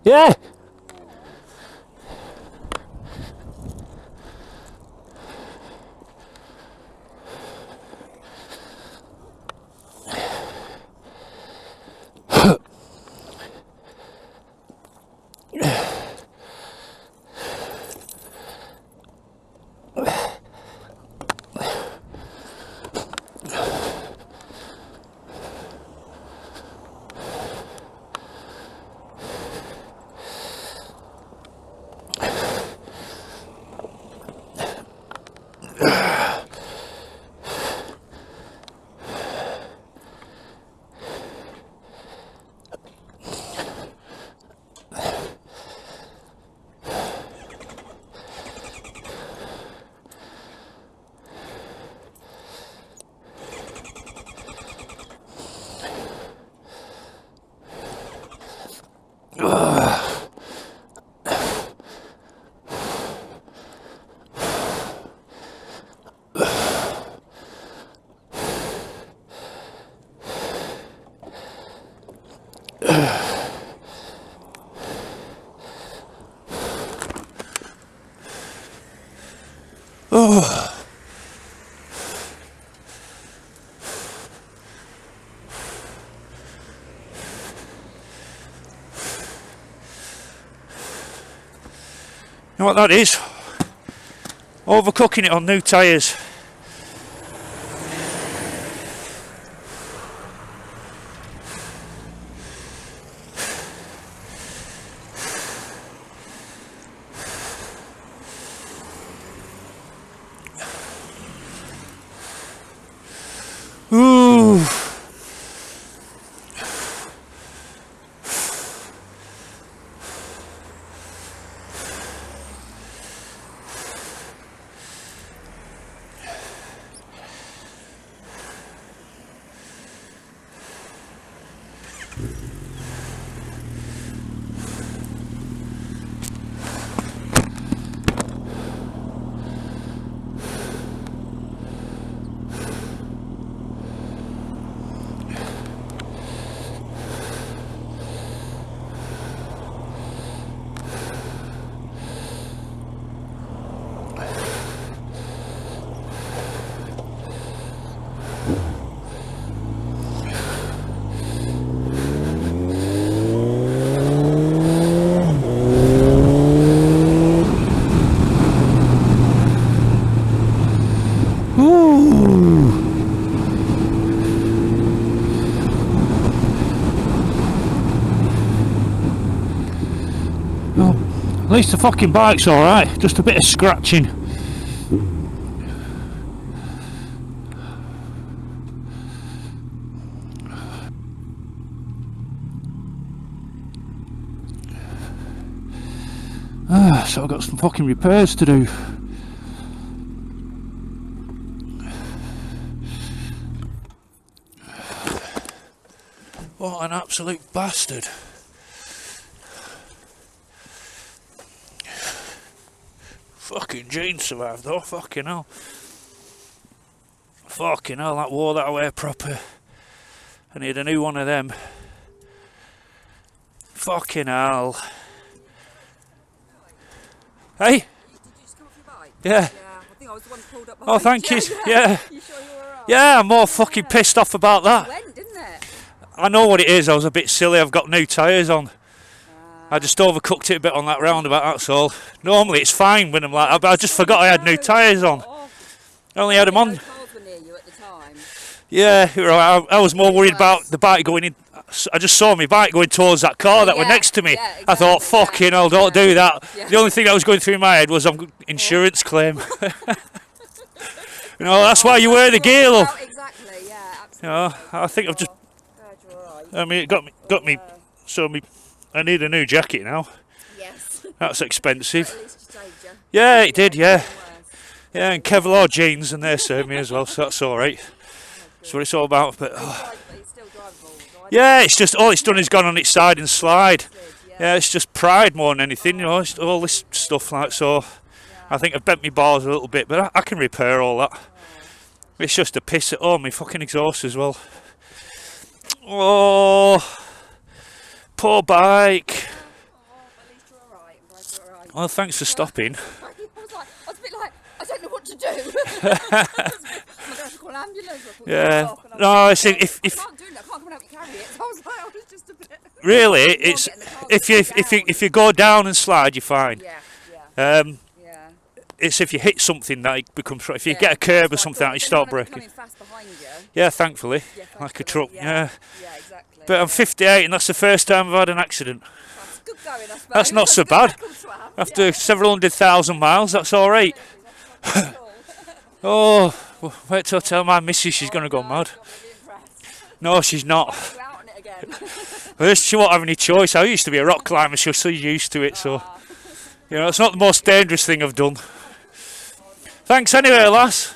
Yeah. Oh. You know what that is? Overcooking it on new tyres. Ooh. Well, at least the fucking bike's alright, just a bit of scratching. So I've got some fucking repairs to do. What an absolute bastard. Fucking jeans survived though, fucking hell. Fucking hell, that wore that away proper. I need a new one of them. Fucking hell. Hey? Did you just come off your bike? Yeah. Yeah, I think I was the one who pulled up behind Oh, thank you. Yeah. You sure you were alright? Yeah, I'm more fucking pissed off about that. It went, didn't it? I know what it is, I was a bit silly, I've got new tyres on. I just overcooked it a bit on that roundabout, that's all. Normally it's fine when I'm like that, but I just forgot I had new tyres on. I only had them on. No cars were near you at the time. Yeah, you're right. I was more worried about the bike going in. I just saw my bike going towards that car that were next to me. Yeah, exactly, I thought, fucking hell, don't do that. Yeah. The only thing that was going through my head was insurance claim. You know, that's why you wear the gear, love. Exactly, yeah, absolutely. You know, I think I've just. Glad you're alright. I mean, it got me. So I need a new jacket now. Yes. That's expensive. At least you saved you. Yeah, it did. Yeah, Worse. yeah, and Kevlar jeans, and they serve me as well. So that's all right. That's what it's all about. But It's still drivable, right? yeah, it's just all it's done is gone on its side and slide. Yeah. Yeah, it's just pride more than anything. You know, it's all this stuff like so. I think I've bent my bars a little bit, but I can repair all that. It's just a piss at home. My fucking exhaust as well. Oh, poor bike. At least you're alright. I'm glad you're alright. Well, thanks for stopping. I was a bit like, I don't know what to do. I'm going to have to call an ambulance. Yeah. No, I see. I can't do that. I can't come and help you carry it. So I was just a bit. Really, it's if you go down and slide, you're fine. Yeah. It's if you hit something that it becomes. If you get a curb or something, that you start braking. Coming fast behind you. Yeah, thankfully, Yeah, like a truck. Yeah. Yeah, exactly. But I'm 58, and that's the first time I've had an accident. That's good going, I suppose. That's not so bad. After several 100,000 miles, that's all right. Oh, wait till I tell my missus she's going to go mad. No, she's not. First, she won't have any choice. I used to be a rock climber, so she's used to it. So, you know, it's not the most dangerous thing I've done. Thanks anyway, lass.